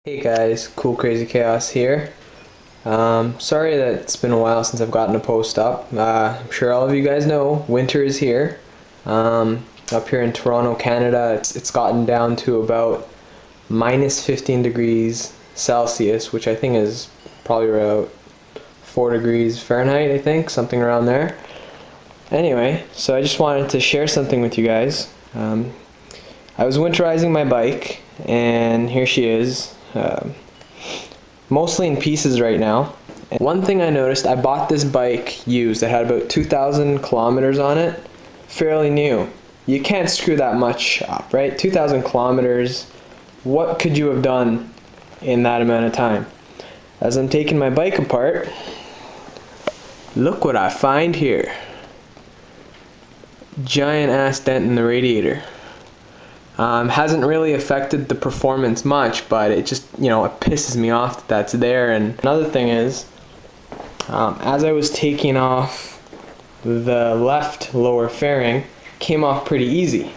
Hey guys, Cool Crazy Chaos here. Sorry that it's been a while since I've gotten a post up. I'm sure all of you guys know winter is here. Up here in Toronto, Canada, it's gotten down to about minus 15 degrees Celsius, which I think is probably about 4 degrees Fahrenheit, I think, something around there. Anyway, so I just wanted to share something with you guys. I was winterizing my bike, and here she is. Mostly in pieces right now. And one thing I noticed, I bought this bike used. It had about 2,000 kilometers on it. Fairly new. You can't screw that much up, right? 2,000 kilometers. What could you have done in that amount of time? As I'm taking my bike apart, look what I find here. Giant ass dent in the radiator. Hasn't really affected the performance much, but it just, it pisses me off that that's there. And another thing is, as I was taking off the left lower fairing, came off pretty easy.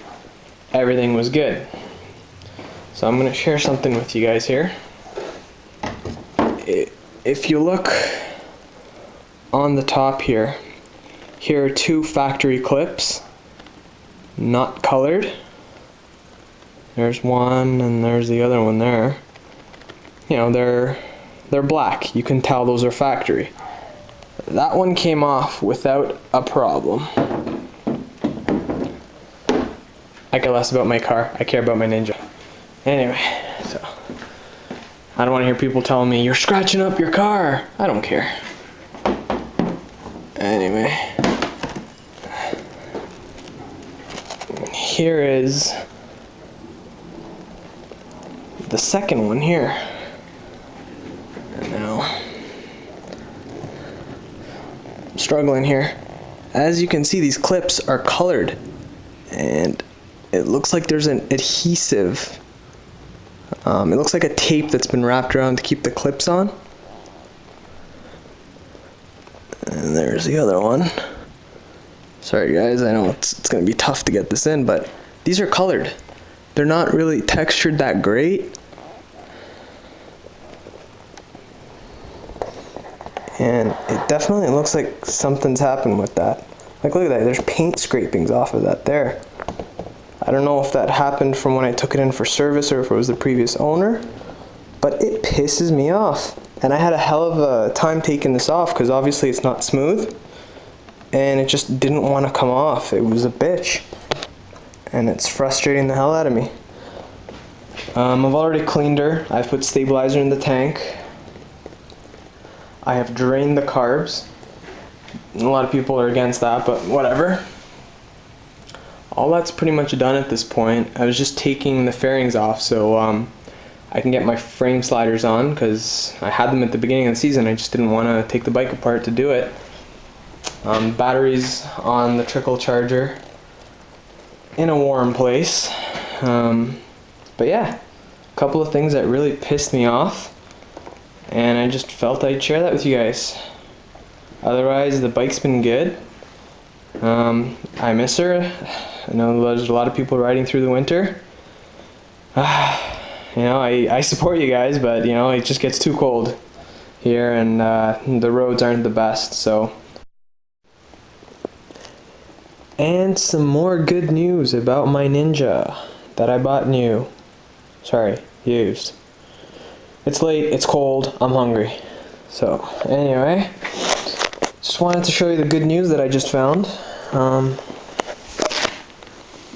Everything was good. So I'm going to share something with you guys here. If you look on the top here, here are two factory clips, not colored. There's one and there's the other one there. They're black. You can tell those are factory. That one came off without a problem. I care less about my car. I care about my Ninja. Anyway, so I don't want to hear people telling me, you're scratching up your car. I don't care. Anyway, here is the second one here. And now I'm struggling here. As you can see, these clips are colored and it looks like there's an adhesive. It looks like a tape that's been wrapped around to keep the clips on. And there's the other one. Sorry guys, I know it's gonna be tough to get this in, but these are colored. They're not really textured that great. And it definitely looks like something's happened with that. Like, look at that, there's paint scrapings off of that there. I don't know if that happened from when I took it in for service or if it was the previous owner, but it pisses me off. And I had a hell of a time taking this off because obviously it's not smooth. And it just didn't want to come off. It was a bitch. And it's frustrating the hell out of me. I've already cleaned her. I've put stabilizer in the tank. I have drained the carbs. A lot of people are against that, but whatever. All that's pretty much done at this point. I was just taking the fairings off so I can get my frame sliders on because I had them at the beginning of the season. I just didn't want to take the bike apart to do it. Batteries on the trickle charger in a warm place. But yeah, a couple of things that really pissed me off. And I just felt I'd share that with you guys. Otherwise, the bike's been good. I miss her. I know there's a lot of people riding through the winter. I support you guys, but it just gets too cold here, and the roads aren't the best. So, and some more good news about my Ninja that I bought new. Sorry, used. It's late, it's cold, I'm hungry. So, anyway, just wanted to show you the good news that I just found.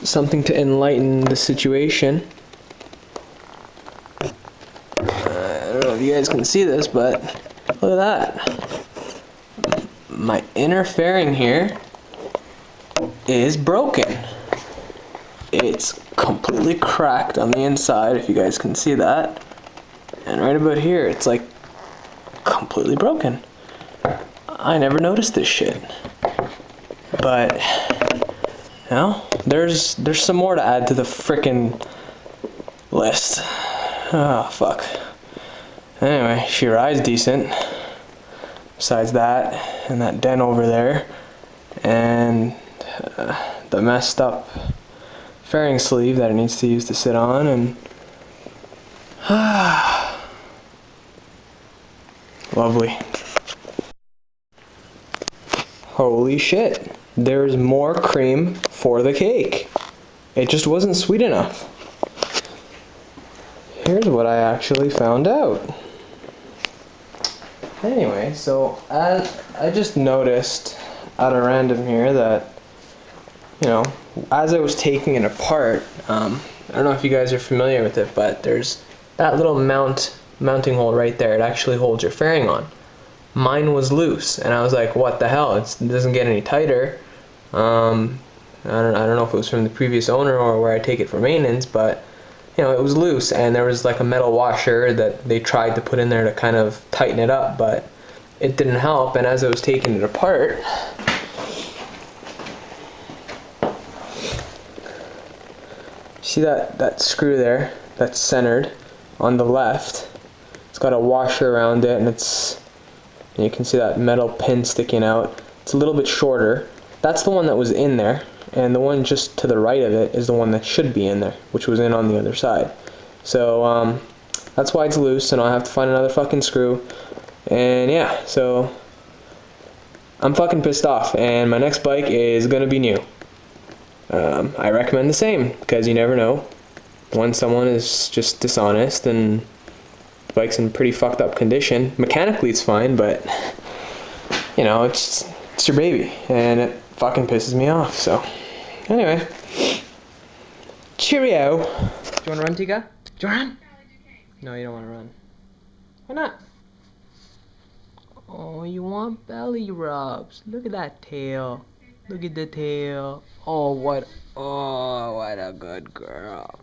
Something to enlighten the situation. I don't know if you guys can see this, but look at that. My inner fairing here is broken. It's completely cracked on the inside, if you guys can see that. And right about here, it's like completely broken. I never noticed this shit. But, there's some more to add to the frickin' list. Oh, fuck. Anyway, she rides decent. Besides that, and that dent over there, and the messed up fairing sleeve that it needs to use to sit on, and Lovely. Holy shit. There's more cream for the cake. It just wasn't sweet enough. Here's what I actually found out. Anyway, so I just noticed at a random here that, you know, as I was taking it apart, I don't know if you guys are familiar with it, but there's that little mounting hole right there. It actually holds your fairing on. Mine was loose, and I was like, what the hell? It doesn't get any tighter. I don't know if it was from the previous owner or where I take it for maintenance, but you know, it was loose, and there was like a metal washer that they tried to put in there to kind of tighten it up, but it didn't help. And as I was taking it apart, see that screw there that's centered on the left? It's got a washer around it, and you can see that metal pin sticking out. It's a little bit shorter. That's the one that was in there, and the one just to the right of it is the one that should be in there, which was in on the other side. So that's why it's loose, and I'll have to find another fucking screw. And yeah, so I'm fucking pissed off, and my next bike is gonna be new. I recommend the same, because you never know when someone is just dishonest and the bike's in pretty fucked up condition. Mechanically it's fine, but you know, it's your baby, and it fucking pisses me off. So anyway, cheerio. Do you want to run, Tika? Do you want to run? No, you don't want to run. Why not? Oh, you want belly rubs. Look at that tail. Look at the tail. Oh, what a good girl.